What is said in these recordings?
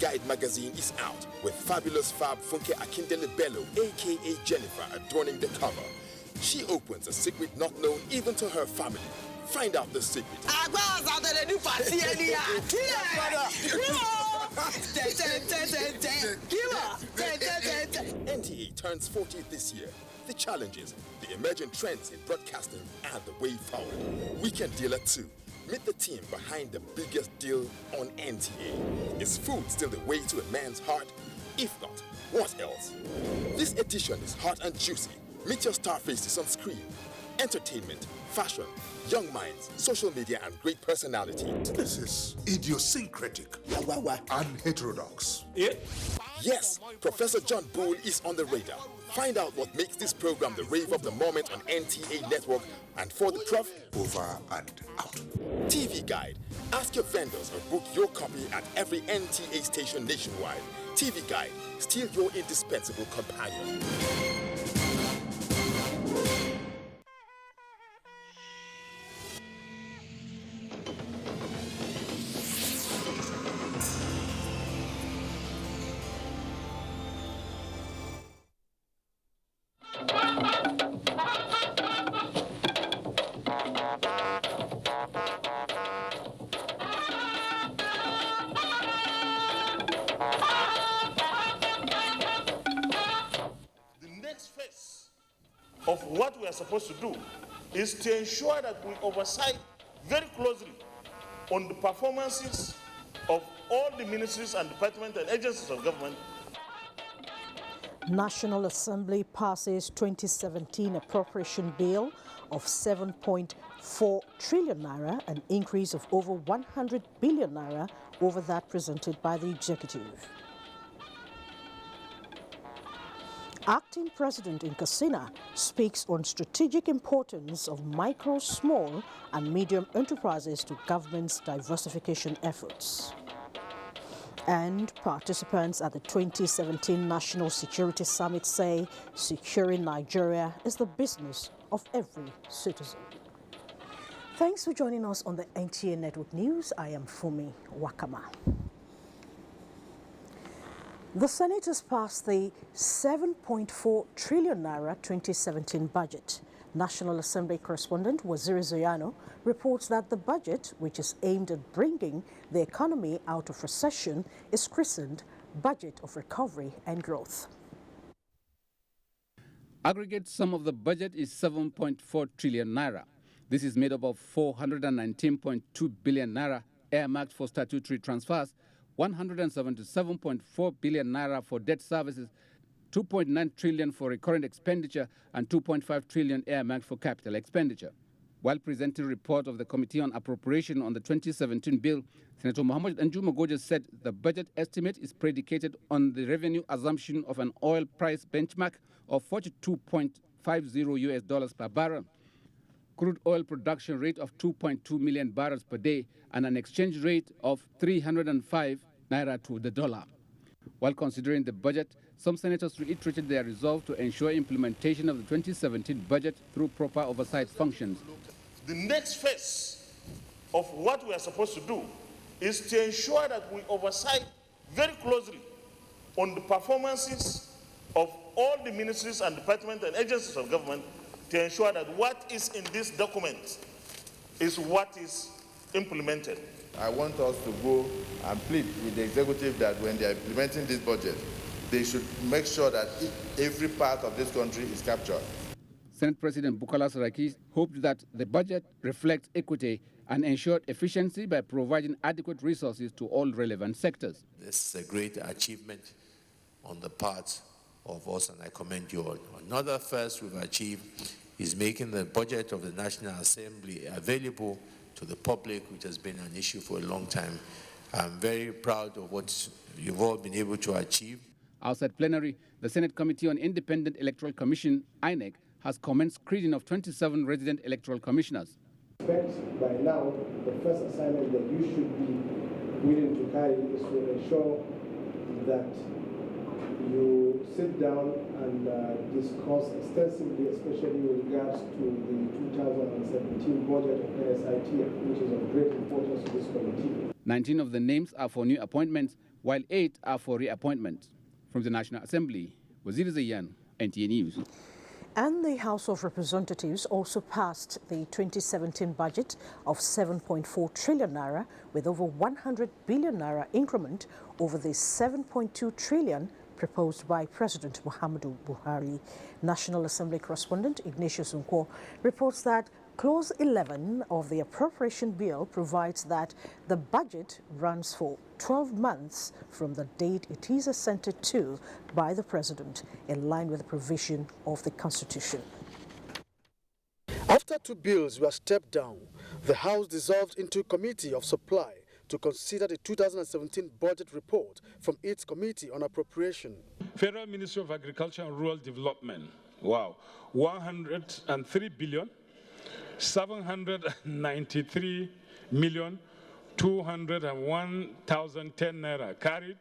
Guide magazine is out, with fabulous Fab Funke Akindele Bello, aka Jennifer, adorning the cover. She opens a secret not known even to her family. Find out the secret. NTA turns 40 this year. The challenges, the emerging trends in broadcasting, and the way forward. Weekend Dealer 2. Meet the team behind the biggest deal on NTA. Is food still the way to a man's heart? If not, what else? This edition is hot and juicy. Meet your star faces on screen. Entertainment, fashion, young minds, social media, and great personality. This is idiosyncratic and heterodox. Yes, Professor John Bull is on the radar. Find out what makes this program the rave of the moment on NTA Network, and for the prof, over and out. TV Guide. Ask your vendors or book your copy at every NTA station nationwide. TV Guide, still your indispensable companion. Of what we are supposed to do is to ensure that we oversight very closely on the performances of all the ministries and departments and agencies of government. National Assembly passes 2017 appropriation bill of 7.4 trillion naira, an increase of over 100 billion naira over that presented by the executive. Acting President in Katsina speaks on strategic importance of micro, small and medium enterprises to government's diversification efforts. And participants at the 2017 National Security Summit say securing Nigeria is the business of every citizen. Thanks for joining us on the NTA Network News. I am Fumi Wakama. The Senate has passed the 7.4 trillion naira 2017 budget. National Assembly correspondent Waziri Zoyano reports that the budget, which is aimed at bringing the economy out of recession, is christened Budget of Recovery and Growth. Aggregate sum of the budget is 7.4 trillion naira. This is made up of 419.2 billion naira earmarked for statutory transfers, 177.4 billion naira for debt services, 2.9 trillion for recurrent expenditure, and 2.5 trillion earmarked for capital expenditure. While presenting a report of the Committee on Appropriation on the 2017 bill, Senator Muhammad Anjumagoja said the budget estimate is predicated on the revenue assumption of an oil price benchmark of $42.50 US per barrel, crude oil production rate of 2.2 million barrels per day, and an exchange rate of 305 naira to the dollar. While considering the budget, some senators reiterated their resolve to ensure implementation of the 2017 budget through proper oversight functions. The next phase of what we are supposed to do is to ensure that we oversight very closely on the performances of all the ministries and departments and agencies of government to ensure that what is in this document is what is implemented. I want us to go and plead with the executive that when they are implementing this budget, they should make sure that every part of this country is captured. Senate President Bukola Saraki hoped that the budget reflects equity and ensured efficiency by providing adequate resources to all relevant sectors. This is a great achievement on the part of us, and I commend you all. Another first we've achieved is making the budget of the National Assembly available to the public, which has been an issue for a long time. I'm very proud of what you've all been able to achieve. Outside plenary, the Senate Committee on Independent Electoral Commission, INEC, has commenced screening of 27 resident electoral commissioners. By now, the first assignment that you should be willing to carry is to ensure that you sit down and discuss extensively, especially with regards to the 2017 budget of NSIT, which is of great importance to this committee. 19 of the names are for new appointments, while 8 are for reappointment. From the National Assembly, Waziri Zayan, NTA News. And the House of Representatives also passed the 2017 budget of 7.4 trillion naira with over 100 billion naira increment over the 7.2 trillion proposed by President Muhammadu Buhari. National Assembly correspondent Ignatius Nkwo reports that Clause 11 of the appropriation bill provides that the budget runs for 12 months from the date it is assented to by the President, in line with the provision of the Constitution. After 2 bills were stepped down, the House dissolved into Committee of Supply to consider the 2017 budget report from its Committee on Appropriation. Federal Ministry of Agriculture and Rural Development, wow, 103 billion. 793,201,010 naira carried.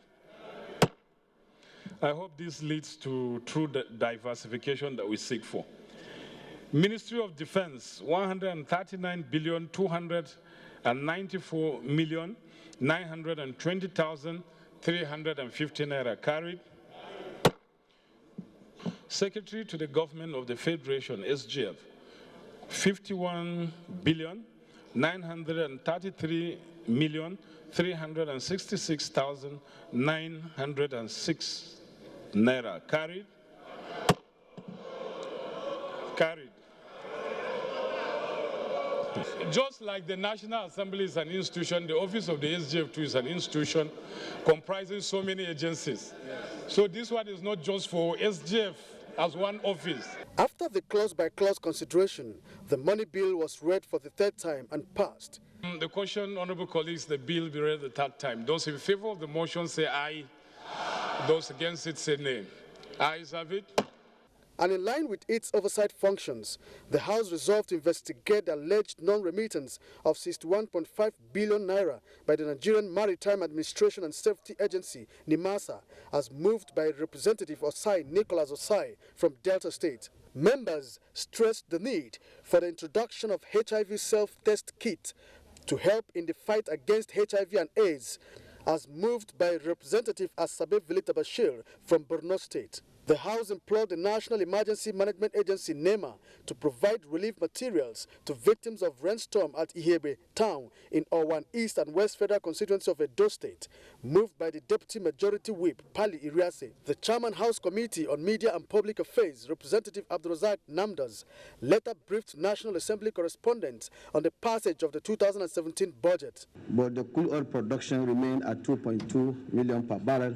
I hope this leads to true diversification that we seek for. Ministry of Defense, 139,294,920,350 naira carried. Secretary to the Government of the Federation, SGF, 51,933,366,906 naira carried. Just like the National Assembly is an institution, the office of the SGF too is an institution comprising so many agencies. So this one is not just for SGF as one office. After the clause-by-clause consideration, the money bill was read for the 3rd time and passed. The question, honorable colleagues, the bill be read the 3rd time. Those in favor of the motion say aye. Those against it say nay. Ayes have it. And in line with its oversight functions, the House resolved to investigate the alleged non-remittance of 61.5 billion naira by the Nigerian Maritime Administration and Safety Agency, NIMASA, as moved by Representative Osai Nicholas Osai from Delta State. Members stressed the need for the introduction of HIV self-test kit to help in the fight against HIV and AIDS, as moved by Representative Asabe Vilita Bashir from Borno State. The House implored the National Emergency Management Agency, NEMA, to provide relief materials to victims of rainstorm at Ihebe town in Owan East and West Federal constituency of Edo State, moved by the Deputy Majority Whip, Pali Iriase. The Chairman House Committee on Media and Public Affairs, Representative Abdulrazak Namdas, later briefed National Assembly correspondents on the passage of the 2017 budget. But the crude oil production remained at 2.2 million per barrel,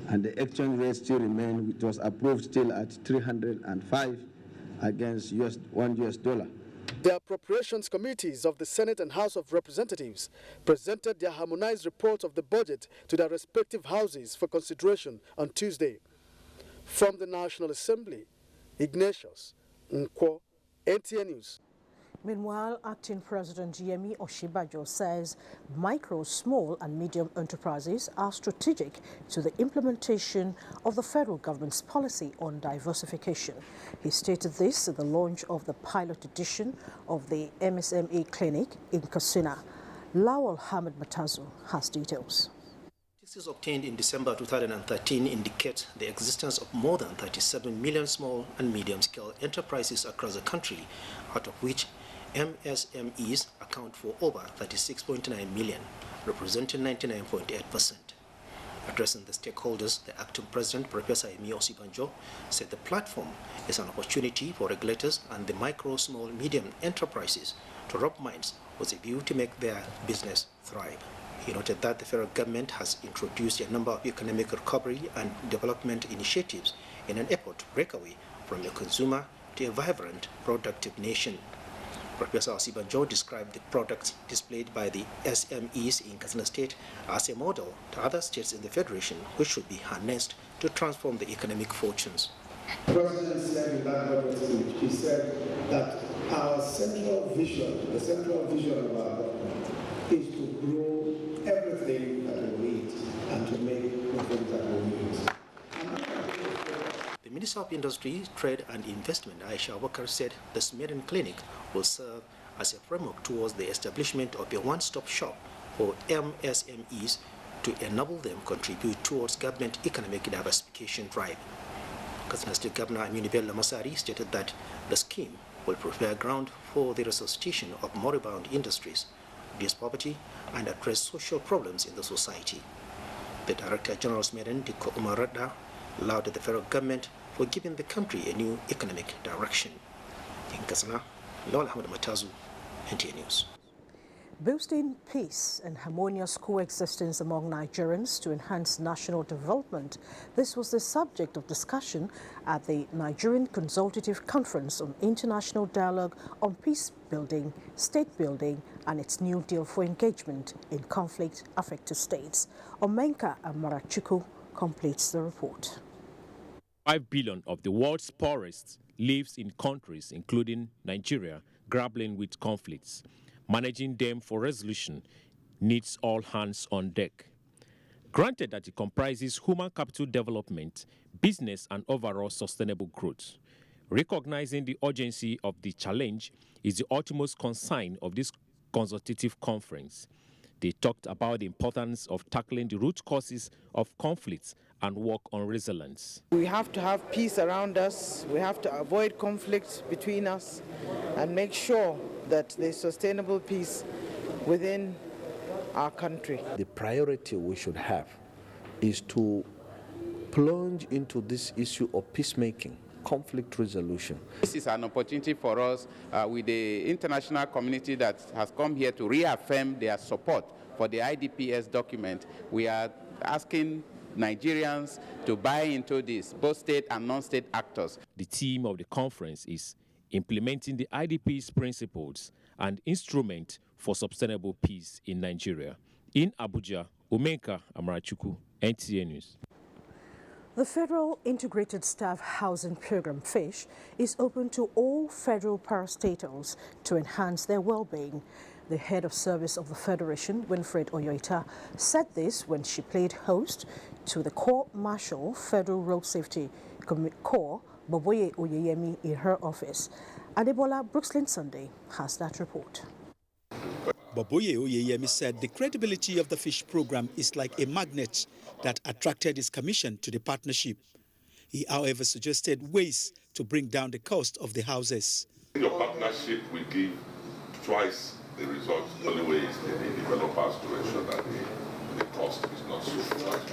and the exchange rate still remained, which was approved still at 305 against $1 US. The appropriations committees of the Senate and House of Representatives presented their harmonized report of the budget to their respective houses for consideration on Tuesday. From the National Assembly, Ignatius Nkwo, NTA News. Meanwhile, Acting President Yemi Osinbajo says micro, small and medium enterprises are strategic to the implementation of the federal government's policy on diversification. He stated this at the launch of the pilot edition of the MSME clinic in Katsina. Lawal Hamid Matazu has details. Statistics obtained in December 2013 indicate the existence of more than 37 million small and medium-scale enterprises across the country, out of which MSMEs account for over 36.9 million, representing 99.8%. Addressing the stakeholders, the acting president, Professor Yemi Osinbajo, said the platform is an opportunity for regulators and the micro, small, medium enterprises to rub minds with a view to make their business thrive. He noted that the federal government has introduced a number of economic recovery and development initiatives in an effort to break away from a consumer to a vibrant, productive nation. Professor Osinbajo described the products displayed by the SMEs in Katsina State as a model to other states in the Federation, which should be harnessed to transform the economic fortunes. The President said in that budget speech, he said that our central vision, the central vision of our government, is to grow everything that we need and to make the things that we need. The Minister of Industry, Trade and Investment, Aisha Wakar, said the Sumerian Clinic will serve as a framework towards the establishment of a one-stop shop for MSMEs to enable them contribute towards government economic diversification drive. Katsina State Governor Aminu Bello Masari stated that the scheme will prepare ground for the resuscitation of moribund industries, reduce poverty, and address social problems in the society. The Director General's Madam Diko Umar Radda lauded the federal government for giving the country a new economic direction. In Katsina, Lawal Ahmed Matazu, NTA News. Boosting peace and harmonious coexistence among Nigerians to enhance national development. This was the subject of discussion at the Nigerian Consultative Conference on International Dialogue on Peace Building, State Building, and its New Deal for Engagement in Conflict-Affected States. Omenka Amarachuku completes the report. 5 billion of the world's poorest lives in countries, including Nigeria, grappling with conflicts. Managing them for resolution needs all hands on deck. Granted that it comprises human capital development, business, and overall sustainable growth. Recognizing the urgency of the challenge is the utmost concern of this consultative conference. They talked about the importance of tackling the root causes of conflicts and work on resilience. We have to have peace around us. We have to avoid conflicts between us and make sure that there's sustainable peace within our country. The priority we should have is to plunge into this issue of peacemaking, conflict resolution. This is an opportunity for us with the international community that has come here to reaffirm their support for the IDPS document. We are asking Nigerians to buy into this, both state and non-state actors. The theme of the conference is implementing the IDP's principles and instrument for sustainable peace in Nigeria. In Abuja, Omenka Amarachuku, NTA News. The Federal Integrated Staff Housing Program, FISH, is open to all federal parastatals to enhance their well-being. The head of service of the Federation, Winfred Oyoita, said this when she played host to the Corps Marshal Federal Road Safety Corps, Boboye Oyeyemi, in her office. Adebola Brooksland Sunday has that report. Boboye Oyeyemi said the credibility of the FISH program is like a magnet that attracted his commission to the partnership. He, however, suggested ways to bring down the cost of the houses. Your partnership will give twice the results. The only way is the developers to ensure that the cost is not so much.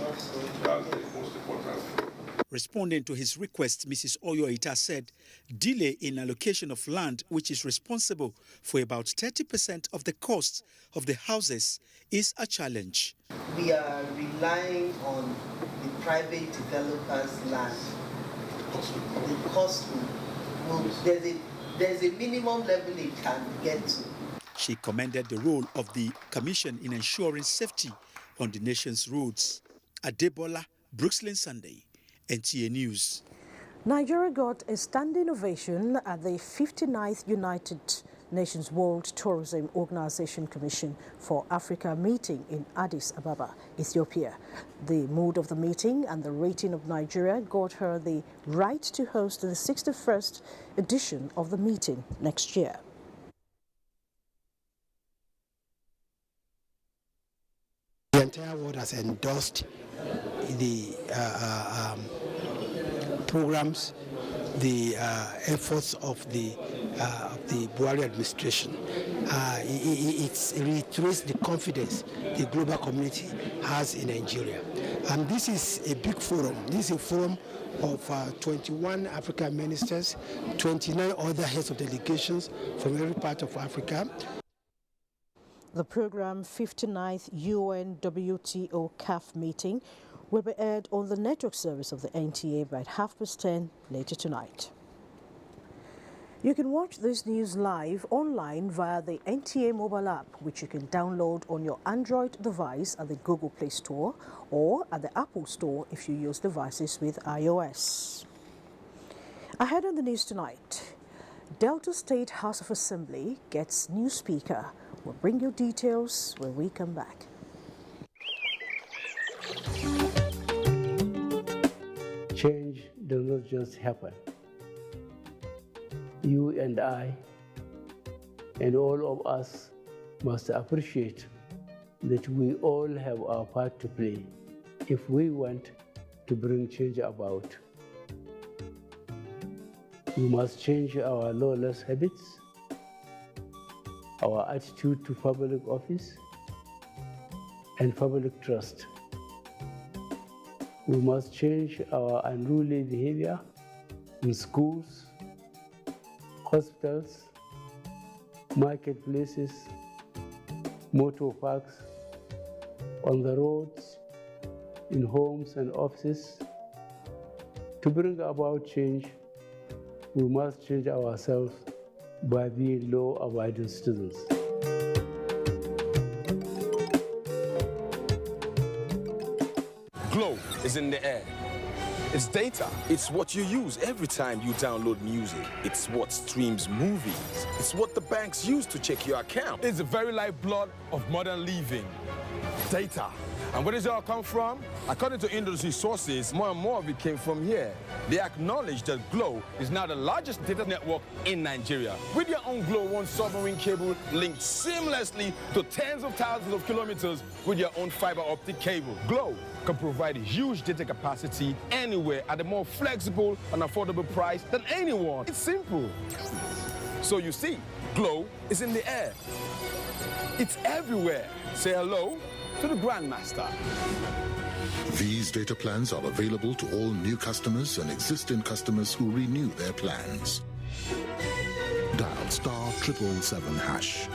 That's the most important thing. Responding to his request, Mrs. Oyoita said delay in allocation of land, which is responsible for about 30% of the cost of the houses, is a challenge. We are relying on the private developers' land. The cost will there's a minimum level it can get to. She commended the role of the Commission in ensuring safety on the nation's roads. Adebola, Brooksland Sunday, NTA News. Nigeria got a standing ovation at the 59th United Nations World Tourism Organization Commission for Africa meeting in Addis Ababa, Ethiopia. The mood of the meeting and the rating of Nigeria got her the right to host the 61st edition of the meeting next year. The entire world has endorsed the programs, the efforts of the Buhari administration. It reiterates the confidence the global community has in Nigeria. And this is a big forum. This is a forum of 21 African ministers, 29 other heads of delegations from every part of Africa. The program 59th UN WTO CAF meeting will be aired on the network service of the NTA by 10:30 later tonight. You can watch this news live online via the NTA mobile app, which you can download on your Android device at the Google Play Store or at the Apple Store if you use devices with iOS. Ahead on the news tonight, Delta State House of Assembly gets new speaker. We'll bring you details when we come back. Change does not just happen. You and I and all of us must appreciate that we all have our part to play if we want to bring change about. We must change our lawless habits, our attitude to public office, and public trust. We must change our unruly behavior in schools, hospitals, marketplaces, motor parks, on the roads, in homes and offices. To bring about change, we must change ourselves by being law-abiding citizens. Glow is in the air. It's data. It's what you use every time you download music. It's what streams movies. It's what the banks use to check your account. It's the very lifeblood of modern living. Data. And where does it all come from? According to industry sources, more and more of it came from here. They acknowledge that Glow is now the largest data network in Nigeria. With your own Glow One submarine cable linked seamlessly to tens of thousands of kilometers with your own fiber optic cable. Glow can provide huge data capacity anywhere at a more flexible and affordable price than anyone. It's simple. So you see, Glow is in the air. It's everywhere. Say hello to the Grandmaster. These data plans are available to all new customers and existing customers who renew their plans. Dial *777#.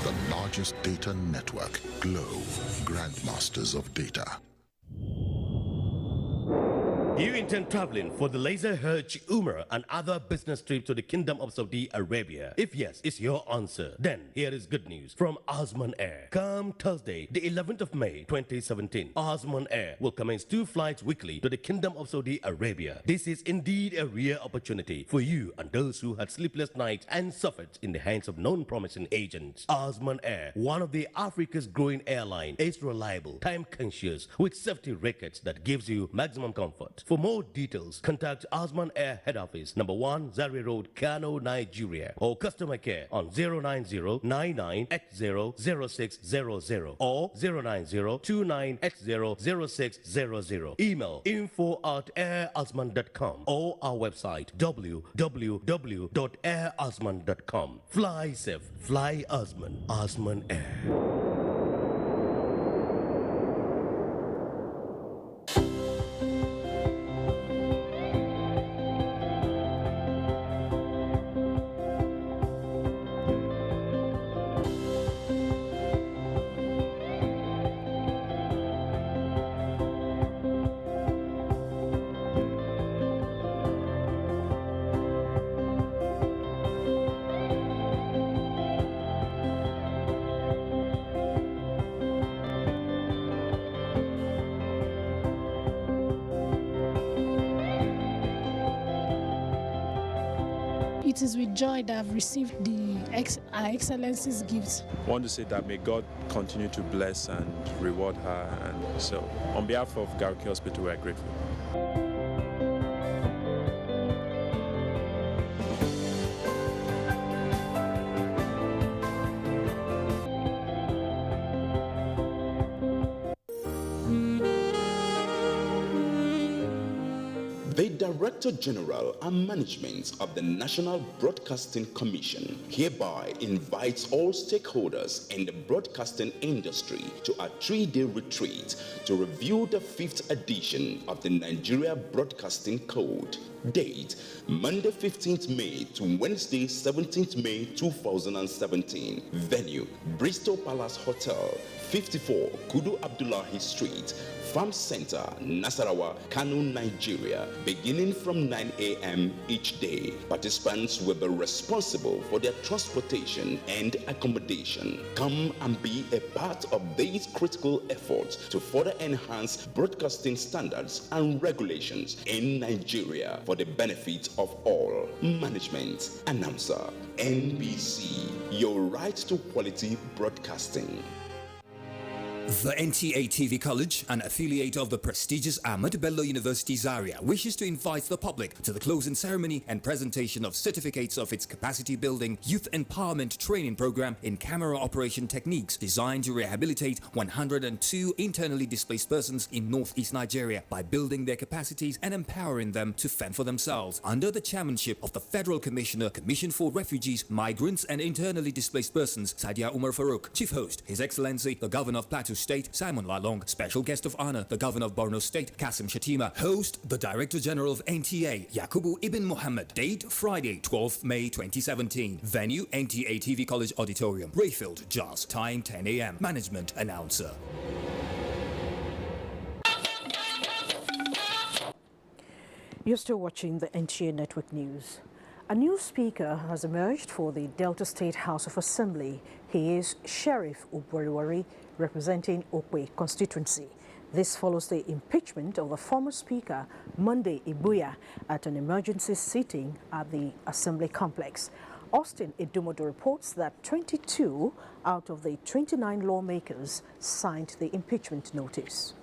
The largest data network, Glow, Grandmasters of Data. Do you intend traveling for the Laser Hajj, Umrah and other business trips to the Kingdom of Saudi Arabia? If yes, is your answer. Then here is good news from Osman Air. Come Thursday, the 11th of May 2017, Osman Air will commence 2 flights weekly to the Kingdom of Saudi Arabia. This is indeed a rare opportunity for you and those who had sleepless nights and suffered in the hands of non-promising agents. Osman Air, one of the Africa's growing airline, is reliable, time-conscious, with safety records that gives you maximum comfort. For more details, contact Osman Air Head Office, number 1, Zaria Road, Kano, Nigeria, or customer care on 090-9980-0600 or 090-2980-0600. Email info@airosman.com or our website www.airosman.com. Fly safe, fly Osman, Osman Air. It is with joy that I've received Our Excellency's gifts. I want to say that may God continue to bless and reward her. And so, on behalf of Garki Hospital, we are grateful. The Director General and Management of the National Broadcasting Commission hereby invites all stakeholders in the broadcasting industry to a 3-day retreat to review the 5th edition of the Nigeria Broadcasting Code. Date, Monday 15th May to Wednesday 17th May 2017. Venue, Bristol Palace Hotel, 54 Kudu Abdullahi Street, Farm Center, Nasarawa, Kano, Nigeria, beginning from 9 a.m. each day. Participants will be responsible for their transportation and accommodation. Come and be a part of these critical efforts to further enhance broadcasting standards and regulations in Nigeria for the benefit of all. Management, Announcer, NBC, your right to quality broadcasting. The NTA TV College, an affiliate of the prestigious Ahmadu Bello University Zaria, wishes to invite the public to the closing ceremony and presentation of certificates of its capacity building youth empowerment training program in camera operation techniques designed to rehabilitate 102 internally displaced persons in northeast Nigeria by building their capacities and empowering them to fend for themselves under the chairmanship of the Federal Commissioner, Commission for Refugees, Migrants and Internally Displaced Persons, Sadiya Umar Farouk. Chief host, His Excellency, the Governor of Plateau State, Simon Lalong. Special guest of honor, the Governor of Borno State, Kasim Shatima. Host, the Director General of NTA, Yakubu Ibn Muhammad. Date, Friday, 12th May 2017. Venue, NTA TV College Auditorium, Rayfield, Jos. Time, 10 a.m. Management announcer. You're still watching the NTA Network News. A new speaker has emerged for the Delta State House of Assembly. He is Sheriff Oboriwari, representing Okwe constituency. This follows the impeachment of the former speaker, Monday Ibuya, at an emergency sitting at the Assembly complex. Austin Edumodo reports that 22 out of the 29 lawmakers signed the impeachment notice.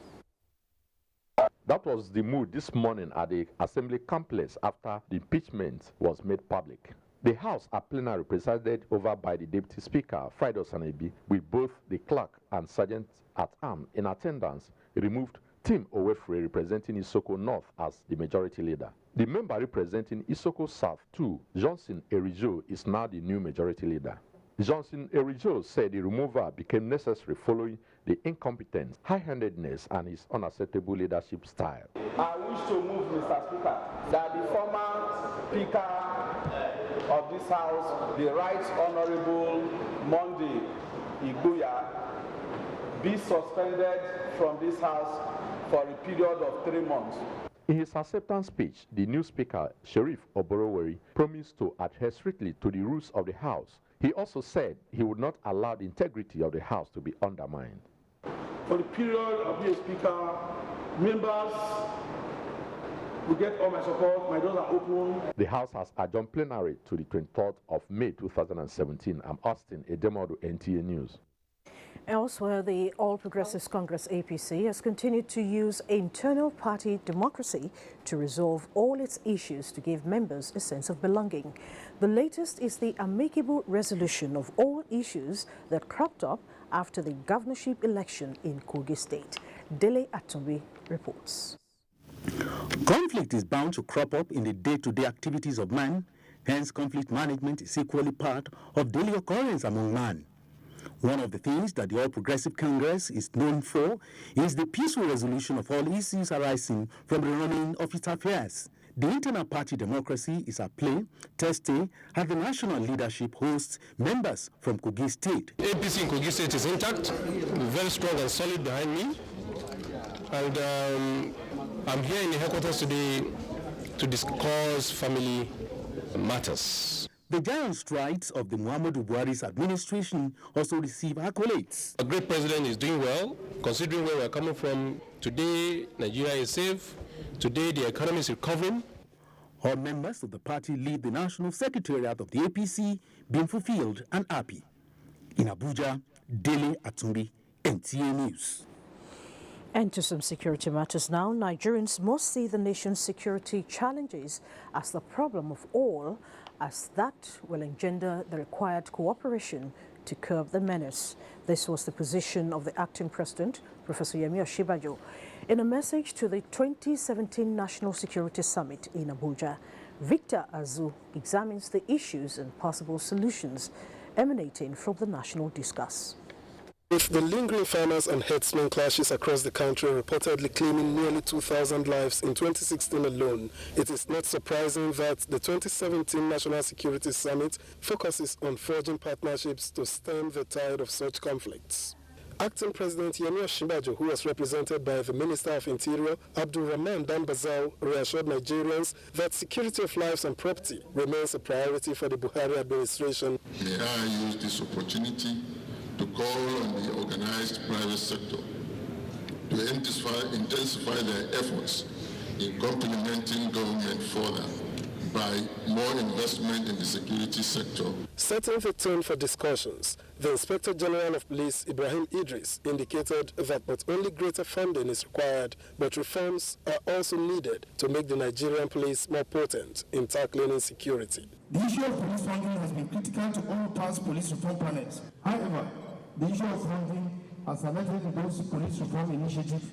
That was the mood this morning at the Assembly complex after the impeachment was made public. The House at plenary presided over by the Deputy Speaker, Friday Osanebi, with both the clerk and sergeant at arms in attendance, removed Tim Owefre representing Isoko North as the majority leader. The member representing Isoko South 2, Johnson Erijo, is now the new majority leader. Johnson Erijo said the removal became necessary following the incompetence, high-handedness, and his unacceptable leadership style. I wish to move, Mr. Speaker, that the former Speaker of this House, the Right Honorable Monday Ibuya, be suspended from this House for a period of 3 months. In his acceptance speech, the new Speaker, Sheriff Oboroweri, promised to adhere strictly to the rules of the House. He also said he would not allow the integrity of the House to be undermined. For the period of being Speaker, members will get all my support. My doors are open. The House has adjourned plenary to the 23rd of May 2017. I'm Austin Edemodu, NTA News. Elsewhere, the All Progressives Congress APC has continued to use internal party democracy to resolve all its issues to give members a sense of belonging. The latest is the amicable resolution of all issues that cropped up after the governorship election in Kogi State. Dele Atumbi reports. Conflict is bound to crop up in the day-to-day activities of man, hence conflict management is equally part of daily occurrence among man. One of the things that the All Progressive Congress is known for is the peaceful resolution of all issues arising from the running of its affairs. The internal party democracy is at play, tested as the national leadership hosts members from Kogi State. APC in Kogi State is intact, very strong and solid behind me. And I'm here in the headquarters today to discuss family matters. The giant strides of the Muhammadu Buhari's administration also receive accolades. A great president is doing well, considering where we're coming from. Today, Nigeria is safe. Today, the economy is recovering. All members of the party lead the national secretariat of the APC being fulfilled and happy. In Abuja, Dele Atumbi, NTA News. And to some security matters now. Nigerians must see the nation's security challenges as the problem of all, as that will engender the required cooperation to curb the menace. This was the position of the acting president, Professor Yemi Osinbajo, in a message to the 2017 National Security Summit in Abuja. Victor Azu examines the issues and possible solutions emanating from the national discourse. With the lingering farmers and herdsmen clashes across the country reportedly claiming nearly 2,000 lives in 2016 alone, it is not surprising that the 2017 National Security Summit focuses on forging partnerships to stem the tide of such conflicts. Acting President Yemi Osinbajo, who was represented by the Minister of Interior, Abdulrahman Dambazao, reassured Nigerians that security of lives and property remains a priority for the Buhari administration. May I use this opportunity to call on the organized private sector to intensify their efforts in complementing government further by more investment in the security sector. Setting the tone for discussions, the Inspector General of Police, Ibrahim Idris, indicated that not only greater funding is required, but reforms are also needed to make the Nigerian police more potent in tackling insecurity. The issue of police funding has been critical to all past police reform panels. However, the issue of funding as highlighted in those police reform initiatives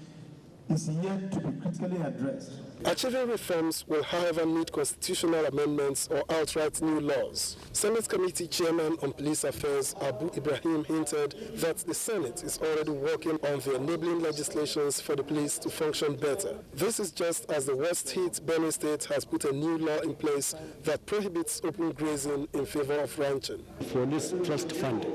is yet to be critically addressed. Achieving reforms will, however, need constitutional amendments or outright new laws. Senate Committee Chairman on Police Affairs Abu Ibrahim hinted that the Senate is already working on the enabling legislations for the police to function better. This is just as the worst-hit Benue State has put a new law in place that prohibits open grazing in favor of ranching. Police Trust Fund,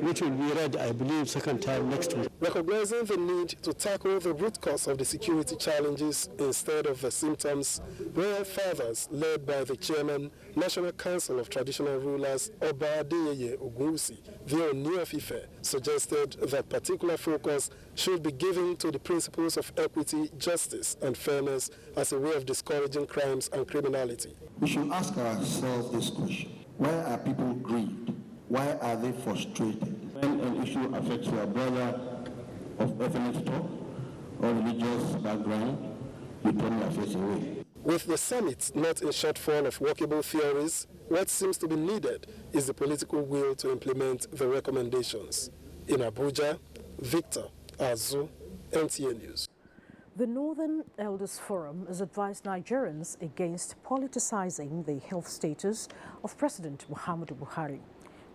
which will be read, I believe, second time next week. Recognizing the need to tackle the root cause of the security challenges instead of the symptoms, royal fathers led by the chairman, National Council of Traditional Rulers, Oba Adeyeye Ogunwusi, the Ooni of Ife, suggested that particular focus should be given to the principles of equity, justice, and fairness as a way of discouraging crimes and criminality. We should ask ourselves this question: why are people grieved? Why are they frustrated? When an issue affects your brother of ethnic stock or religious background, you turn your face away. With the summit not in shortfall of workable theories, what seems to be needed is the political will to implement the recommendations. In Abuja, Victor Azu, NTA News. The Northern Elders Forum has advised Nigerians against politicizing the health status of President Muhammadu Buhari.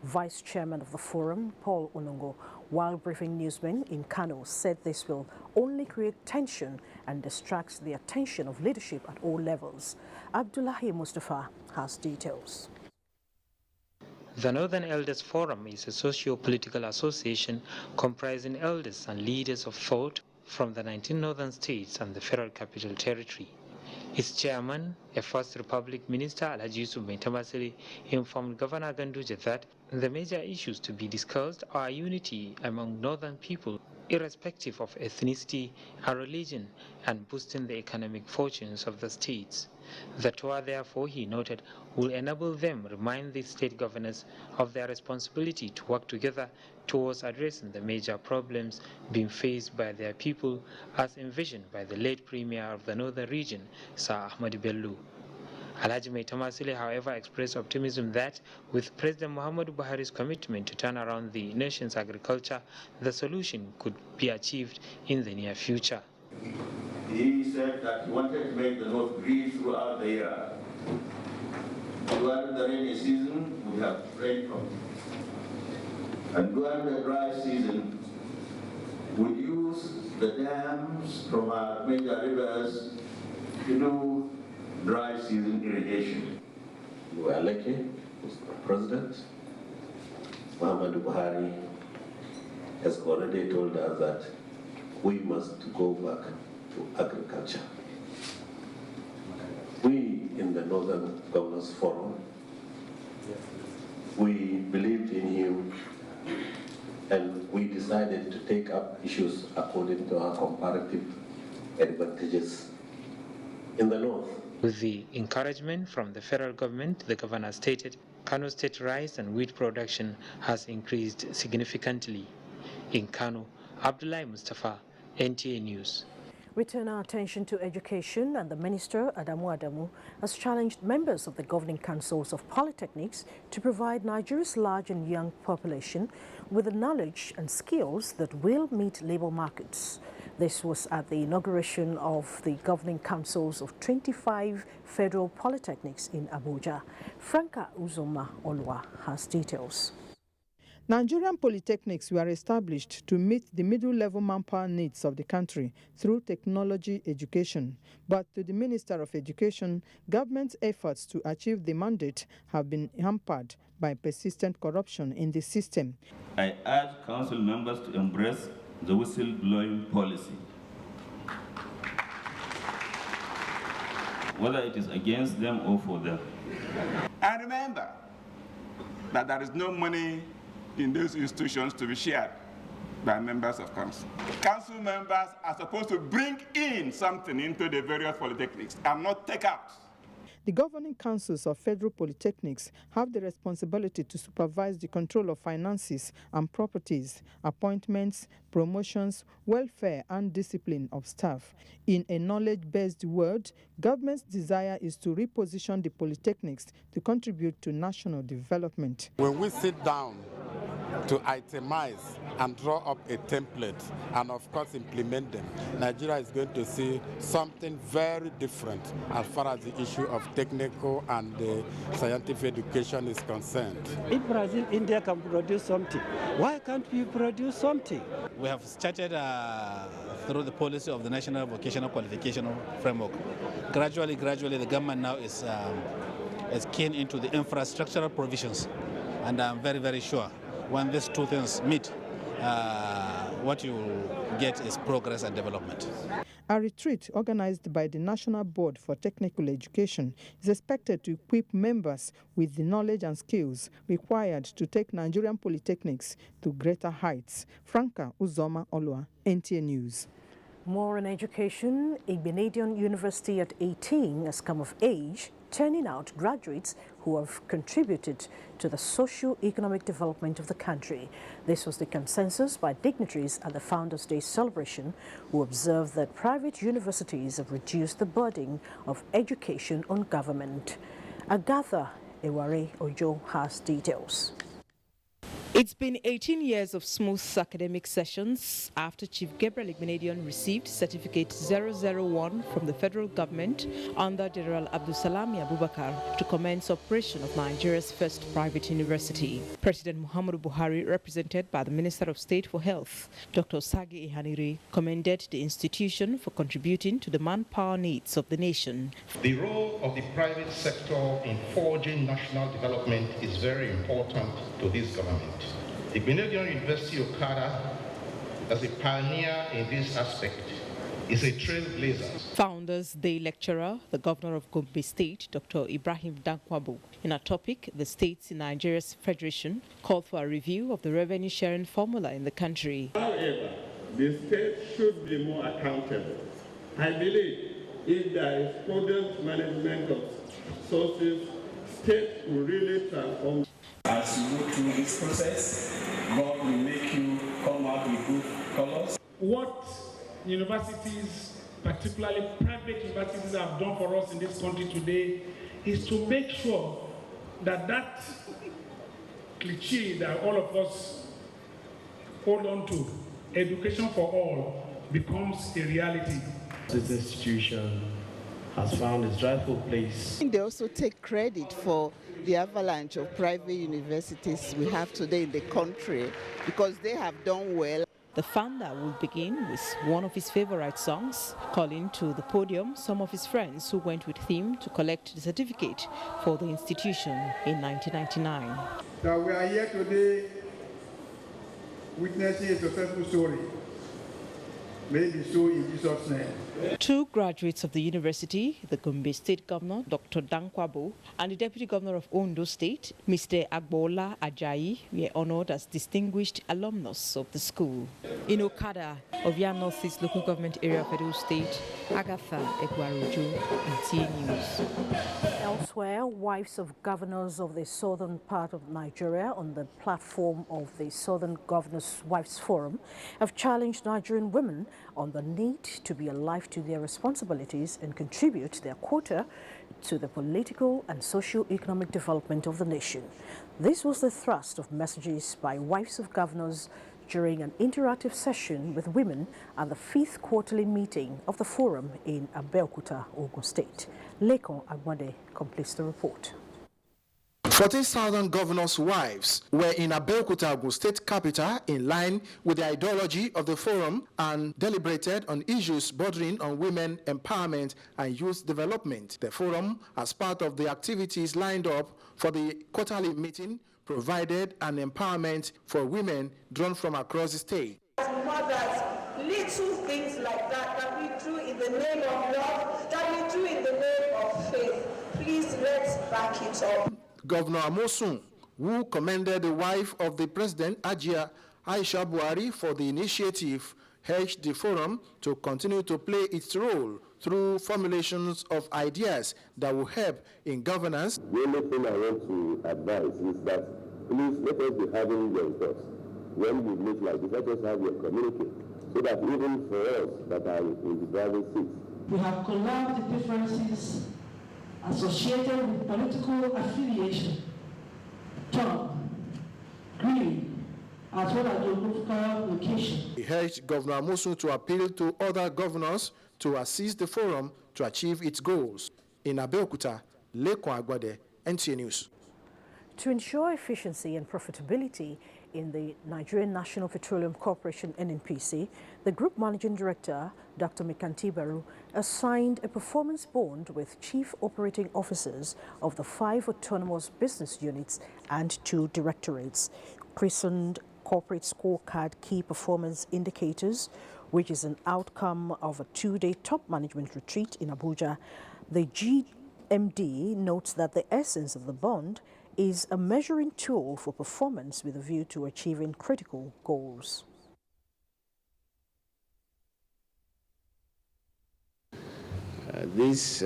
Vice Chairman of the forum, Paul Onongo, while briefing newsmen in Kano, said this will only create tension and distracts the attention of leadership at all levels. Abdullahi Mustafa has details. The Northern Elders Forum is a socio-political association comprising elders and leaders of thought from the 19 northern states and the Federal Capital Territory. Its chairman, a First Republic Minister Alhaji Yusuf Maitamasili, informed Governor Ganduje that the major issues to be discussed are unity among northern people, irrespective of ethnicity and religion, and boosting the economic fortunes of the states. The tour, therefore, he noted, will enable them remind the state governors of their responsibility to work together towards addressing the major problems being faced by their people as envisioned by the late Premier of the Northern Region, Sir Ahmad Bello. Alhaji Maitamasile, however, expressed optimism that with President Muhammadu Buhari's commitment to turn around the nation's agriculture, the solution could be achieved in the near future. He said that he wanted to make the North green throughout the year. During the rainy season, we have rainfall. And during the dry season, we use the dams from our major rivers to do dry season irrigation. We are lucky, Mr. President. Muhammadu Buhari has already told us that we must go back to agriculture. We in the Northern Governors Forum, we believed in him and we decided to take up issues according to our comparative advantages in the North. With the encouragement from the federal government, the governor stated, Kano State rice and wheat production has increased significantly. In Kano, Abdullahi Mustafa, NTA News. We turn our attention to education, and the Minister, Adamu Adamu, has challenged members of the governing councils of polytechnics to provide Nigeria's large and young population with the knowledge and skills that will meet labor markets. This was at the inauguration of the governing councils of 25 federal polytechnics in Abuja. Franca Uzoma Olwa has details. Nigerian polytechnics were established to meet the middle-level manpower needs of the country through technology education. But to the Minister of Education, government's efforts to achieve the mandate have been hampered by persistent corruption in the system. I urge council members to embrace the whistleblowing policy. Whether it is against them or for them. And remember that there is no money in those institutions to be shared by members of council. Council members are supposed to bring in something into the various polytechnics and not take out. The governing councils of federal polytechnics have the responsibility to supervise the control of finances and properties, appointments, promotions, welfare and discipline of staff. In a knowledge-based world, government's desire is to reposition the polytechnics to contribute to national development. When we sit down to itemize and draw up a template and of course implement them, Nigeria is going to see something very different as far as the issue of technical and scientific education is concerned. If Brazil, India can produce something, why can't we produce something? We have started through the policy of the National Vocational Qualification Framework. Gradually, the government now is keen into the infrastructural provisions, and I'm very, very sure when these two things meet, what you will get is progress and development. A retreat organized by the National Board for Technical Education is expected to equip members with the knowledge and skills required to take Nigerian polytechnics to greater heights. Franca Uzoma Olua, NTA News. More on education. A Canadian university at 18 has come of age, turning out graduates who have contributed to the socio-economic development of the country. This was the consensus by dignitaries at the Founders' Day celebration, who observed that private universities have reduced the burden of education on government. Agatha Eware Ojo has details. It's been 18 years of smooth academic sessions after Chief Gabriel Igbenedion received Certificate 001 from the federal government under General Abdulsalami Abubakar to commence operation of Nigeria's first private university. President Muhammadu Buhari, represented by the Minister of State for Health, Dr. Sagi Ihanire, commended the institution for contributing to the manpower needs of the nation. The role of the private sector in forging national development is very important to this government. The Canadian University of Okada, as a pioneer in this aspect, is a trailblazer. Founders Day lecturer, the governor of Gombe State, Dr. Ibrahim Dankwabo, in a topic, the states in Nigeria's federation, called for a review of the revenue sharing formula in the country. However, the state should be more accountable. I believe if there is prudent management of sources, states will really transform. As you go through this process, God will make you come out with good colors. What universities, particularly private universities, have done for us in this country today is to make sure that that cliché that all of us hold on to, education for all, becomes a reality. This institution has found its rightful place. They also take credit for the avalanche of private universities we have today in the country because they have done well. The founder will begin with one of his favorite songs, calling to the podium some of his friends who went with him to collect the certificate for the institution in 1999. That we are here today witnessing a successful story. May it be so in Jesus' name. Two graduates of the university, the Gombe State Governor, Dr. Dankwabo, and the Deputy Governor of Ondo State, Mr. Agbola Ajayi, were honored as distinguished alumnus of the school. In Okada, Ovia Northeast Local Government Area of Edo State, Agatha Ekwarojo, NTA News. Elsewhere, wives of governors of the southern part of Nigeria on the platform of the Southern Governors' Wives Forum have challenged Nigerian women on the need to be alive to their responsibilities and contribute their quota to the political and socio-economic development of the nation. This was the thrust of messages by wives of governors during an interactive session with women at the 5th quarterly meeting of the forum in Abeokuta, Ogun State. Lekon Agbade completes the report. 14,000 governors' wives were in Abeokuta, Ogun State capital, in line with the ideology of the forum, and deliberated on issues bordering on women empowerment and youth development. The forum, as part of the activities lined up for the quarterly meeting, provided an empowerment for women drawn from across the state. As mothers, little things like that we do in the name of love, that we do in the name of faith. Please, let's back it up. Governor Amosun, who commended the wife of the president, Ajia Aisha Buhari, for the initiative, urged the forum to continue to play its role through formulations of ideas that will help in governance. The only thing I want to advise is that please let us be having your reports. When you meet like this, let us have your communique, so that even for us that are in the driving seats. We have collapsed the differences associated with political affiliation, tongue, greed, as well as geographical location. He urged Governor Amosun to appeal to other governors to assist the forum to achieve its goals. In Abeokuta, Lekon Agbade, NTA News. To ensure efficiency and profitability in the Nigerian National Petroleum Corporation NNPC, the Group Managing Director, Dr. Mikanti Baru, assigned a performance bond with chief operating officers of the 5 autonomous business units and 2 directorates, christened Corporate Scorecard Key Performance Indicators, which is an outcome of a 2-day top management retreat in Abuja. The GMD notes that the essence of the bond is a measuring tool for performance with a view to achieving critical goals. These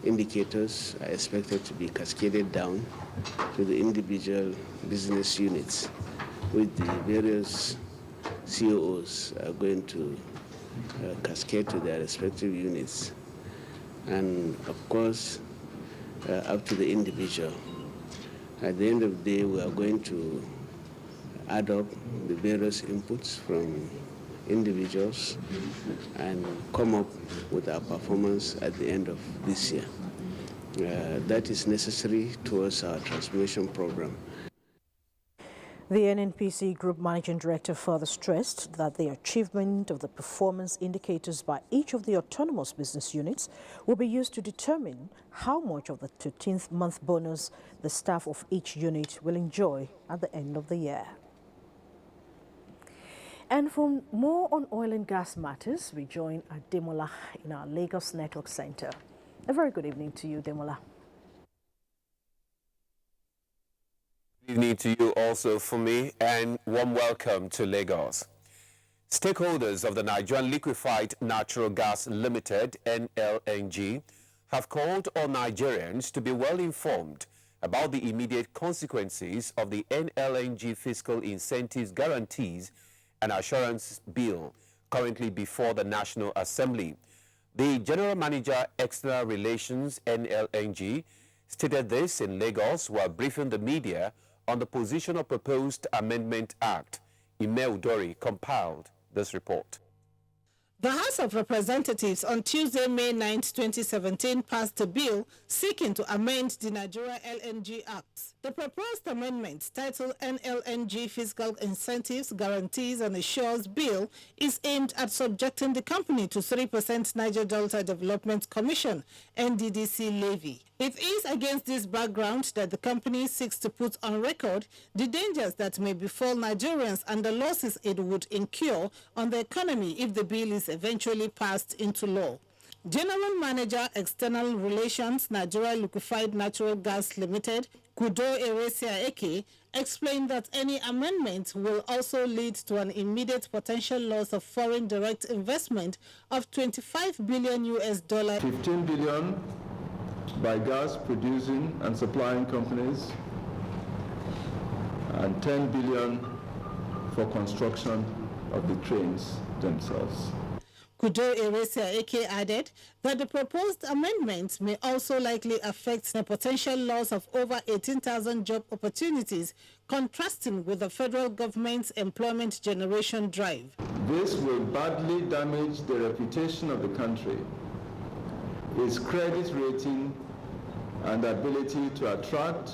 indicators are expected to be cascaded down to the individual business units, with the various COOs are going to cascade to their respective units, and of course up to the individual. At the end of the day, we are going to add up the various inputs from individuals and come up with our performance at the end of this year. That is necessary towards our transformation program. The NNPC Group Managing Director further stressed that the achievement of the performance indicators by each of the autonomous business units will be used to determine how much of the 13th month bonus the staff of each unit will enjoy at the end of the year. And for more on oil and gas matters, we join Ademola in our Lagos Network Center. A very good evening to you, Ademola. Good evening to you also for me, and warm welcome to Lagos. Stakeholders of the Nigerian Liquefied Natural Gas Limited, NLNG, have called on Nigerians to be well informed about the immediate consequences of the NLNG Fiscal Incentives Guarantees and Assurance Bill currently before the National Assembly. The General Manager, External Relations, NLNG, stated this in Lagos while briefing the media on the position of proposed Amendment Act. Ime Udori compiled this report. The House of Representatives on Tuesday, May 9, 2017, passed a bill seeking to amend the Nigeria LNG Act. The proposed amendment, titled NLNG Fiscal Incentives, Guarantees and Assures Bill, is aimed at subjecting the company to 3% Niger Delta Development Commission, NDDC levy. It is against this background that the company seeks to put on record the dangers that may befall Nigerians and the losses it would incur on the economy if the bill is eventually passed into law. General Manager, External Relations, Nigeria Liquefied Natural Gas Limited, Kudo Eresia Eke, explained that any amendment will also lead to an immediate potential loss of foreign direct investment of $25 billion US. 15 billion by gas producing and supplying companies, and 10 billion for construction of the trains themselves. Kudo Eresia Eke added that the proposed amendments may also likely affect the potential loss of over 18,000 job opportunities, contrasting with the federal government's employment generation drive. This will badly damage the reputation of the country, its credit rating, and ability to attract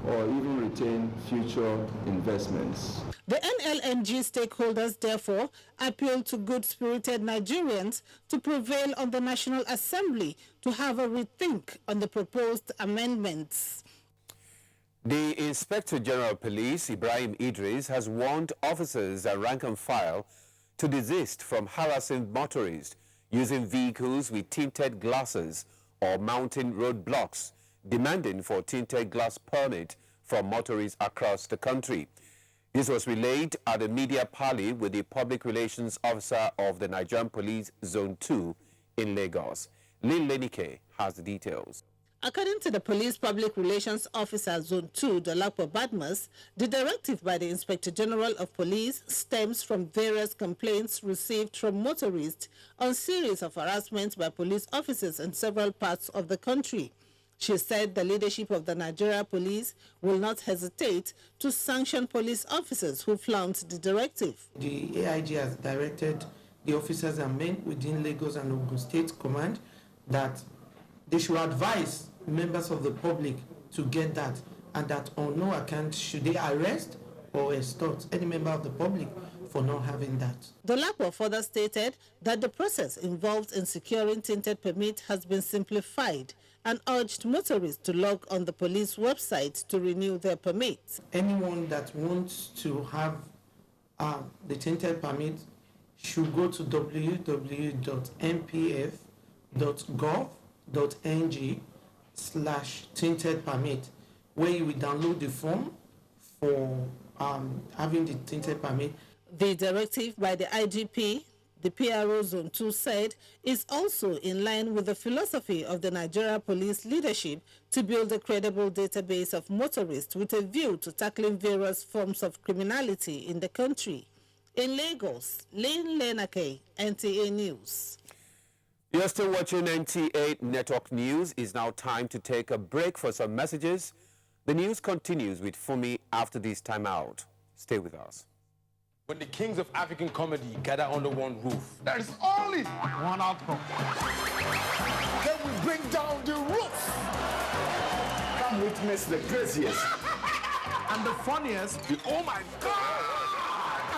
or even retain future investments. The NLNG stakeholders therefore appeal to good-spirited Nigerians to prevail on the National Assembly to have a rethink on the proposed amendments. The Inspector General of Police, Ibrahim Idris, has warned officers and rank and file to desist from harassing motorists using vehicles with tinted glasses or mounting roadblocks, demanding for tinted glass permit from motorists across the country. This was relayed at a media parley with the Public Relations Officer of the Nigerian Police Zone 2 in Lagos. Lynn Lenike has the details. According to the Police Public Relations Officer Zone 2, Dolapo Badmus, the directive by the Inspector General of Police stems from various complaints received from motorists on series of harassments by police officers in several parts of the country. She said the leadership of the Nigeria Police will not hesitate to sanction police officers who flout the directive. The AIG has directed the officers and men within Lagos and Ogun State Command that they should advise members of the public to get that, and that on no account should they arrest or extort any member of the public for not having that. Dolapo further stated that the process involved in securing tinted permit has been simplified and urged motorists to log on the police website to renew their permits. Anyone that wants to have the tinted permit should go to www.npf.gov.ng/tinted permit, where you will download the form for having the tinted permit. The directive by the IGP, the PRO Zone 2 said, is also in line with the philosophy of the Nigeria Police leadership to build a credible database of motorists with a view to tackling various forms of criminality in the country. In Lagos, Lynn Lenake, NTA News. You're still watching NTA Network News. It's now time to take a break for some messages. The news continues with Fumi after this time out. Stay with us. When the kings of African comedy gather under one roof, there is only one outcome. Then we bring down the roof. Come witness the craziest and the funniest, oh my God,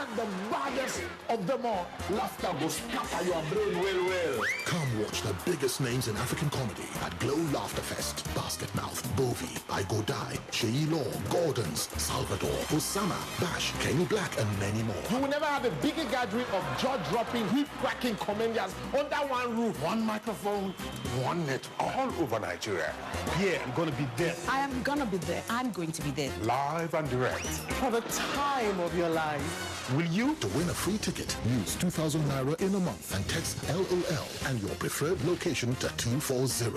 and the baddest of them all. Laughter goes scatter your brain well. Come watch the biggest names in African comedy at Glow Laughter Fest. Basket Mouth, Bovi, I Go Die, Sheyi Law, Gordons, Salvador, Osama, Bash, Kenny Black, and many more. You will never have a bigger gathering of jaw-dropping, hip-cracking comedians under one roof. One microphone, one net, all over Nigeria. Yeah, I'm going to be there. I am going to be there. I'm going to be there. Live and direct. For the time of your life. Will you? To win a free ticket, use 2,000 Naira in a month and text LOL and your preferred location to 240.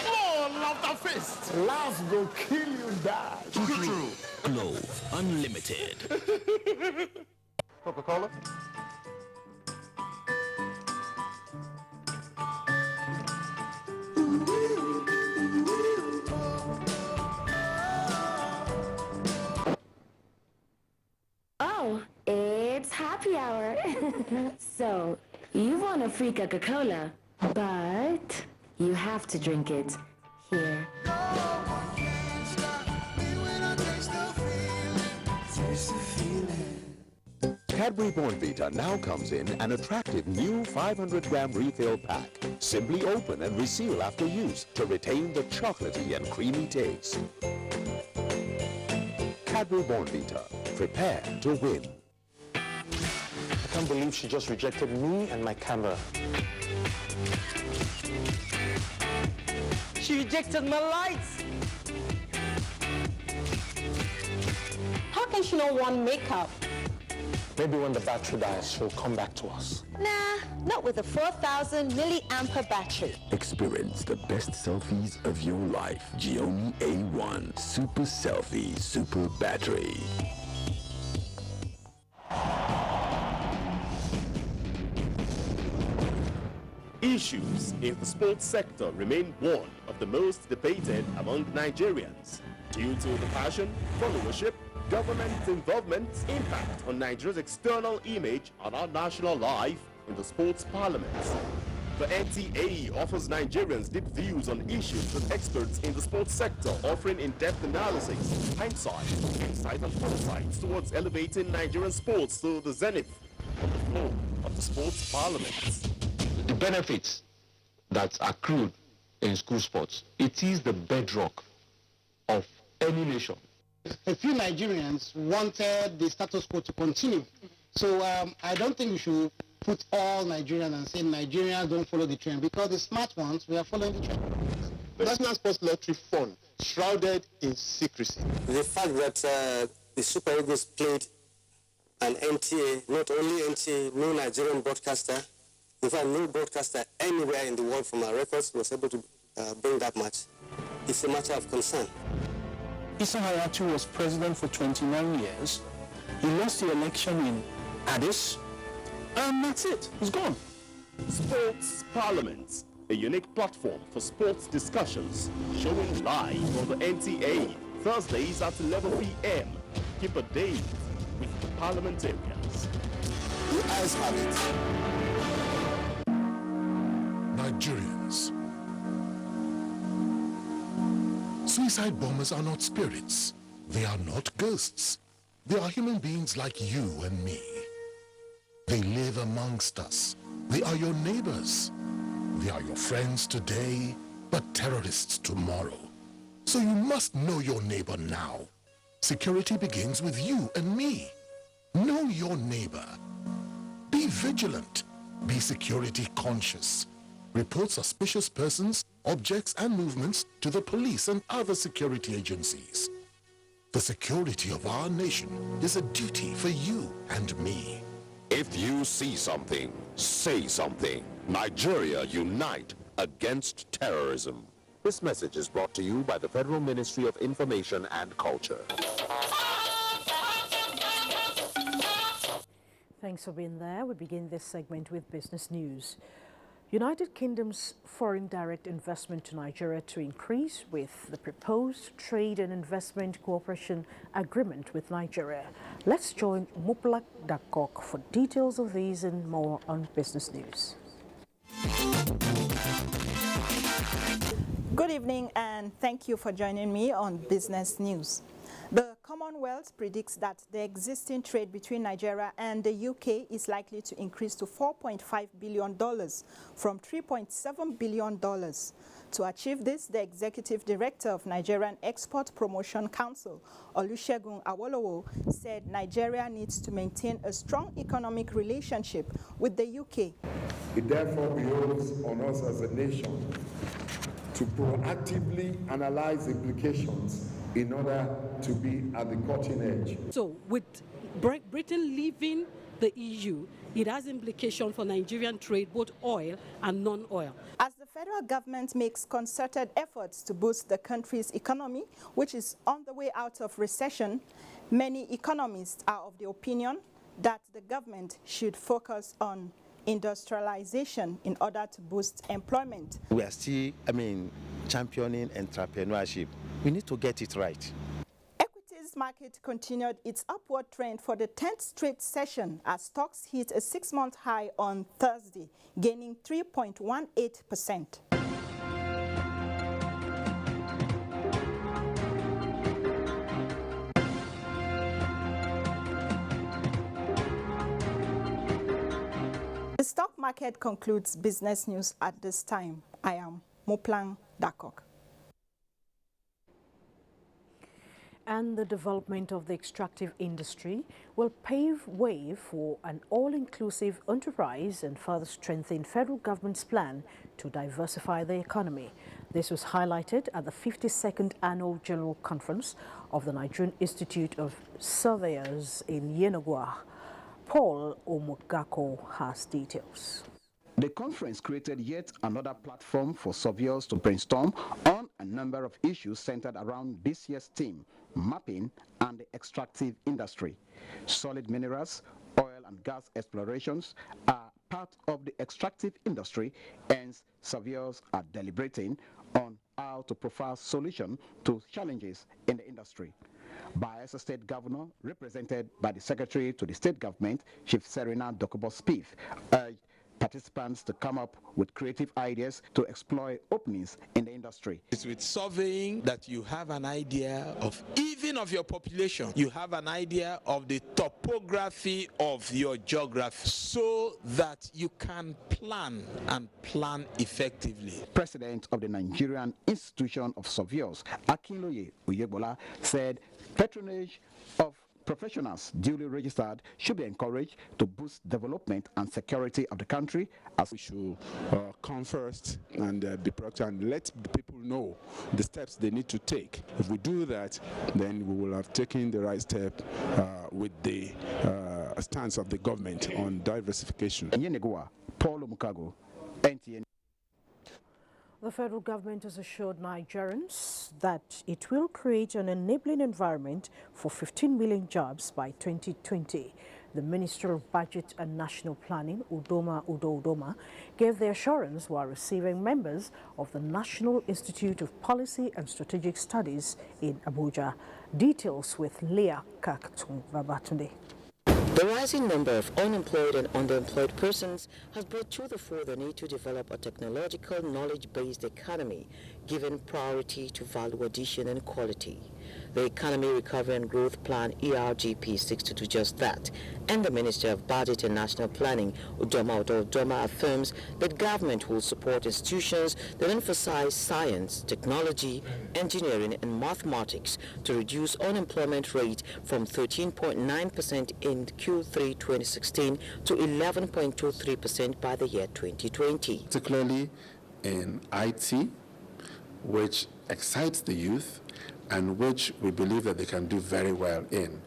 Oh, Laughter Fest. Laugh go kill you, die. True. Glow Unlimited. Coca-Cola? Oh, it's happy hour. So, you want a free Coca-Cola, but you have to drink it here. Cadbury Bournvita now comes in an attractive new 500-gram refill pack. Simply open and reseal after use to retain the chocolatey and creamy taste. Cadbury Bournvita. Prepare to win. I can't believe she just rejected me and my camera. She rejected my lights. How can she not want makeup? Maybe when the battery dies, she'll come back to us. Nah, not with a 4,000 milliampere battery. Experience the best selfies of your life. Xiaomi A1 Super Selfie Super Battery. Issues in the sports sector remain one of the most debated among Nigerians due to the passion, followership, government involvement, impact on Nigeria's external image and our national life in the sports parliament. The NTA offers Nigerians deep views on issues with experts in the sports sector, offering in-depth analysis, hindsight, insight and foresight towards elevating Nigerian sports to the zenith on the floor of the sports parliament. The benefits that accrued in school sports, it is the bedrock of any nation. A few Nigerians wanted the status quo to continue. So I don't think we should put all Nigerians and say Nigerians don't follow the trend, because the smart ones, we are following the trend. The National Sports Lottery Fund, shrouded in secrecy. The fact that the Super Eagles played an NTA, not only NTA, no Nigerian broadcaster, In fact, no broadcaster anywhere in the world from our records was able to bring that much. It's a matter of concern. Issa Hayatu was president for 29 years. He lost the election in Addis, and that's it. He's gone. Sports Parliament, a unique platform for sports discussions, showing live on the NTA, Thursdays at 11 p.m. Keep a date with the parliamentarians. The eyes have it. Nigerians. Suicide bombers are not spirits. They are not ghosts. They are human beings like you and me. They live amongst us. They are your neighbors. They are your friends today, but terrorists tomorrow. So you must know your neighbor now. Security begins with you and me. Know your neighbor. Be vigilant. Be security conscious. Report suspicious persons, objects, and movements to the police and other security agencies. The security of our nation is a duty for you and me. If you see something, say something. Nigeria unite against terrorism. This message is brought to you by the Federal Ministry of Information and Culture. Thanks for being there. We begin this segment with business news. United Kingdom's foreign direct investment to Nigeria to increase with the proposed trade and investment cooperation agreement with Nigeria. Let's join Muplak Dakok for details of these and more on business news. Good evening and thank you for joining me on Business News. The Commonwealth predicts that the existing trade between Nigeria and the UK is likely to increase to $4.5 billion from $3.7 billion. To achieve this, the Executive Director of Nigerian Export Promotion Council, Olusegun Awolowo, said Nigeria needs to maintain a strong economic relationship with the UK. It therefore behoves on us as a nation to proactively analyze implications in order to be at the cutting edge. So with Britain leaving the EU, it has implications for Nigerian trade, both oil and non-oil. As the federal government makes concerted efforts to boost the country's economy, which is on the way out of recession, many economists are of the opinion that the government should focus on industrialization in order to boost employment. We are still, championing entrepreneurship. We need to get it right. Equities market continued its upward trend for the 10th straight session as stocks hit a 6-month high on Thursday, gaining 3.18%. The stock market concludes business news at this time. I am Moplang Dakok. And the development of the extractive industry will pave way for an all-inclusive enterprise and further strengthen federal government's plan to diversify the economy. This was highlighted at the 52nd Annual General Conference of the Nigerian Institute of Surveyors in Yenagoa. Paul Omogako has details. The conference created yet another platform for surveyors to brainstorm on a number of issues centered around this year's theme, mapping and the extractive industry. Solid minerals, oil and gas explorations are part of the extractive industry, and surveyors are deliberating on how to profile solutions to challenges in the industry. Bayelsa State Governor, represented by the Secretary to the State Government, Chief Serena Dokubo-Spieth, urged participants to come up with creative ideas to exploit openings in the industry. It's with surveying that you have an idea of, even of your population, you have an idea of the topography of your geography so that you can plan and plan effectively. President of the Nigerian Institution of Surveyors, Akinloye Oyebola, said patronage of professionals duly registered should be encouraged to boost development and security of the country. As we should come first and be proactive and let the people know the steps they need to take. If we do that, then we will have taken the right step with the stance of the government on diversification. In Yenagoa, Paul Omukago, NTA. The federal government has assured Nigerians that it will create an enabling environment for 15 million jobs by 2020. The Minister of Budget and National Planning, Udoma, gave the assurance while receiving members of the National Institute of Policy and Strategic Studies in Abuja. Details with Leah Kaktung Babatunde. The rising number of unemployed and underemployed persons has brought to the fore the need to develop a technological, knowledge-based economy, giving priority to value addition and quality. The Economy Recovery and Growth Plan ERGP seeks to do just that, and the Minister of Budget and National Planning, Udoma, affirms that government will support institutions that emphasize science, technology, engineering, and mathematics to reduce unemployment rate from 13.9% in Q3 2016 to 11.23% by the year 2020. Particularly in IT, which excites the youth and which we believe that they can do very well in.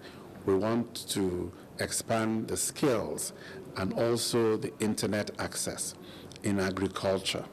We want to expand the skills and also the internet access in agriculture,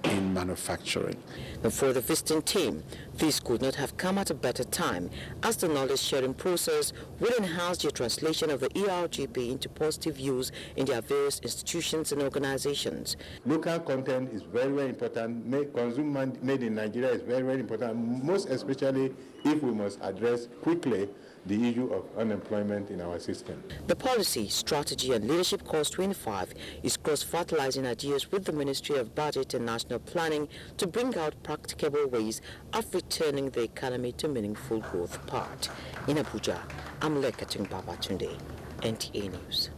in manufacturing. And for the visiting team, this could not have come at a better time, as the knowledge-sharing process will enhance the translation of the ERGP into positive use in their various institutions and organizations. Local content is very, very important. Consumer made in Nigeria is very, very important, most especially if we must address quickly the issue of unemployment in our system. The Policy, Strategy and Leadership Course 25 is cross-fertilizing ideas with the Ministry of Budget and National Planning to bring out practicable ways of returning the economy to meaningful growth part. In Abuja, I'm Lekatung Babatunde, NTA News.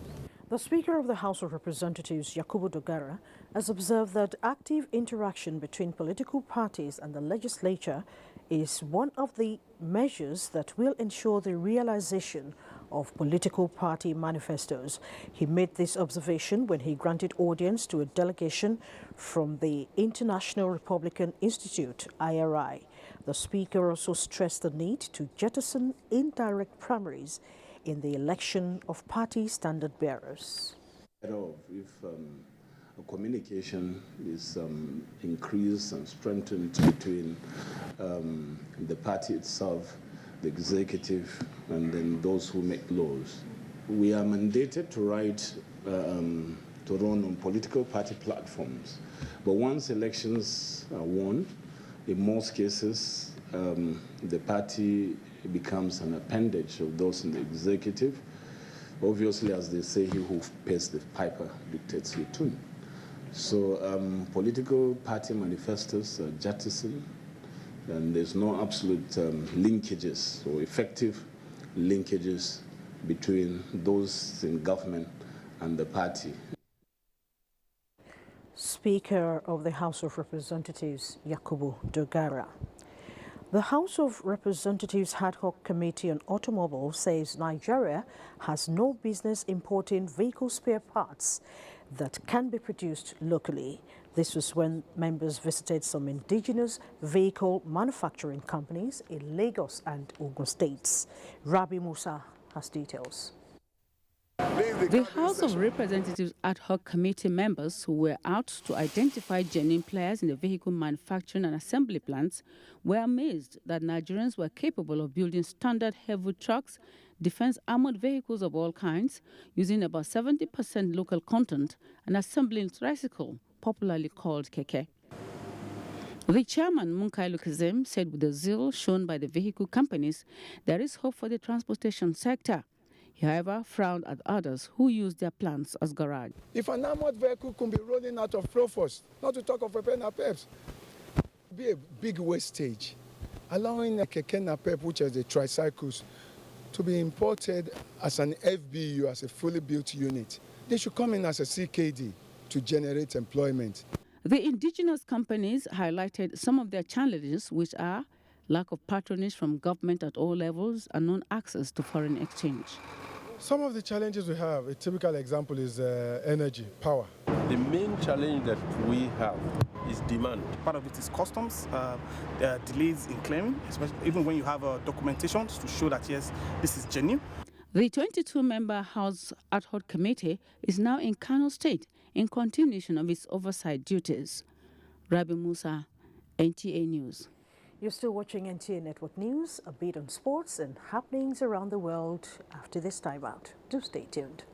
The Speaker of the House of Representatives, Yakubu Dogara, has observed that active interaction between political parties and the legislature is one of the measures that will ensure the realization of political party manifestos. He made this observation when he granted audience to a delegation from the International Republican Institute, IRI. The Speaker also stressed the need to jettison indirect primaries in the election of party standard bearers. If communication is increased and strengthened between the party itself, the executive, and then those who make laws. We are mandated to write, to run on political party platforms. But once elections are won, in most cases, the party becomes an appendage of those in the executive. Obviously, as they say, he who pays the piper dictates the tune. So political party manifestos are jettisoned, and there's no absolute linkages or effective linkages between those in government and the party. Speaker of the House of Representatives, Yakubu Dogara. The House of Representatives Ad Hoc Committee on Automobiles says Nigeria has no business importing vehicle spare parts that can be produced locally. This was when members visited some indigenous vehicle manufacturing companies in Lagos and Ogun states. Rabi Musa has details. The House of Representatives Ad Hoc Committee members who were out to identify genuine players in the vehicle manufacturing and assembly plants were amazed that Nigerians were capable of building standard heavy trucks, defense armored vehicles of all kinds, using about 70% local content, and assembling tricycle, popularly called keke. The chairman, Munkailu Kazem, said with the zeal shown by the vehicle companies, there is hope for the transportation sector. He, however, frowned at others who use their plants as garage. If an armored vehicle can be rolling out of Profos, not to talk of a PEP, be a big wastage, allowing a keke napep, which is the tricycles, to be imported as an FBU, as a fully built unit. They should come in as a CKD to generate employment. The indigenous companies highlighted some of their challenges, which are lack of patronage from government at all levels and non-access to foreign exchange. Some of the challenges we have, a typical example is energy, power. The main challenge that we have is demand. Part of it is customs, delays in claiming, especially even when you have documentation to show that, yes, this is genuine. The 22-member House Ad Hoc Committee is now in Kano State in continuation of its oversight duties. Rabi Musa, NTA News. You're still watching NTA Network News, a beat on sports and happenings around the world after this timeout. Do stay tuned.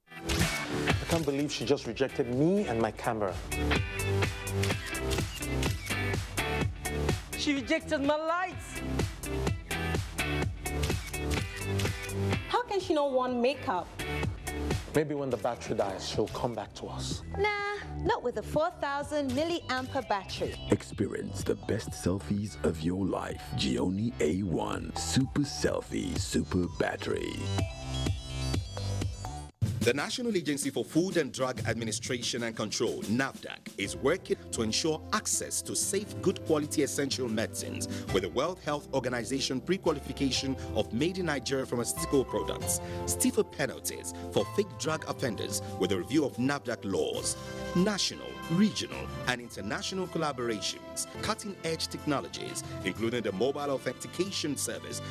I can't believe she just rejected me and my camera. She rejected my lights. How can she not want makeup? Maybe when the battery dies, she'll come back to us. Nah, not with a 4,000 milliampere battery. Experience the best selfies of your life. Gioni A1 Super Selfie Super Battery. The National Agency for Food and Drug Administration and Control, NAFDAC, is working to ensure access to safe, good quality essential medicines with the World Health Organization pre-qualification of made in Nigeria pharmaceutical products, stiffer penalties for fake drug offenders with a review of NAFDAC laws, national, regional, and international collaborations, cutting-edge technologies, including the mobile authentication service.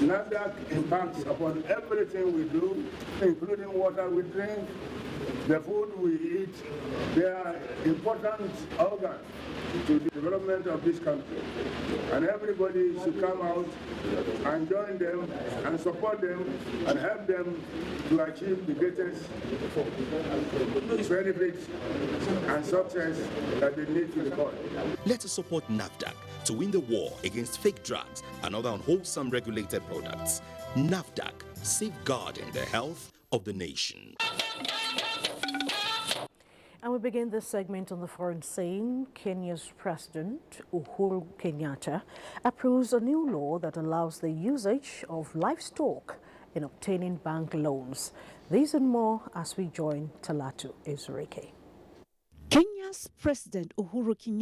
NAFDAC impacts upon everything we do, including water we drink, the food we eat. They are important organs to the development of this country. And everybody should come out and join them and support them and help them to achieve the greatest benefits and success that they need to record. Let us support NAFDAC to win the war against fake drugs and other unwholesome regulated products. NAFDAC, safeguarding the health of the nation. And we begin this segment on the foreign scene. Kenya's President Uhuru Kenyatta approves a new law that allows the usage of livestock in obtaining bank loans. These and more as we join Talatu Ezrike. Kenya's President Uhuru Kenyatta